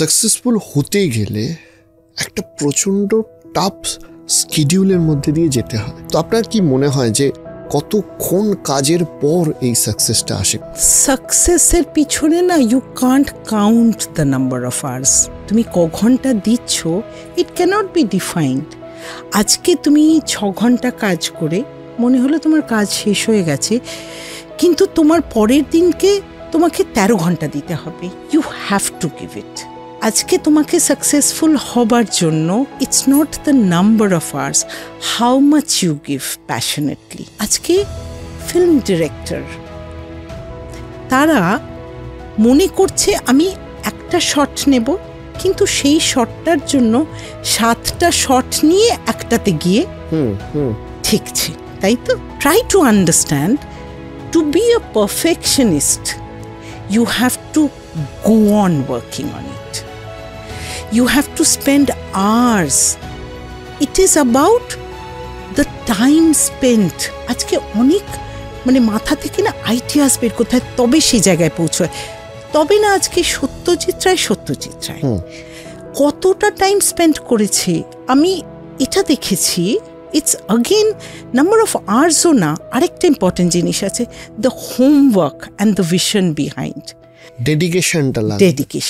Successful হতে গেলে একটা প্রচণ্ড টাফ শিডিউলের মধ্যে দিয়ে যেতে হয়। তো আপনার কি মনে হয় যে কতক্ষণ কাজের পর এই সাকসেসটা আসে? সাকসেসের পিছনে না you can't count the number of hours. তুমি ক ঘন্টা দিচ্ছ, ইট ক্যানট বি ডিফাইন্ড। আজকে তুমি 6 ঘন্টা কাজ করে মনে হলো তোমার কাজ শেষ হয়ে গেছে, কিন্তু তোমার পরের দিনকে তোমাকে 13 ঘন্টা দিতে হবে। You have to give it. আজকে তোমাকে সাকসেসফুল হবার জন্য it's not the number of hours, how much you give passionately. আজকে ফিল্ম ডিরেক্টর তারা মনে করছে আমি একটা শট নেব, কিন্তু সেই শটটার জন্য 7টা শট নিয়ে একটাতে গিয়ে ঠিকছে, তাই তো? Try to understand, to be a perfectionist you have to go on working on it. You have to spend hours. It is about the time spent. আজকে অনেক মাথা থেকে না আইডিয়াস বের করতে হয়, তবে সেই জায়গায় পৌঁছয়। তবে না আজকে সত্যজিৎ রায় কতটা টাইম স্পেন্ড করেছে আমি এটা দেখেছি। ইটস অগেন নাম্বার অফ আওয়ার্সও না, আরেকটা ইম্পর্টেন্ট জিনিস আছে, the homework and the vision behind. ডেডিকেশনটা লাগে। ডেডিকেশন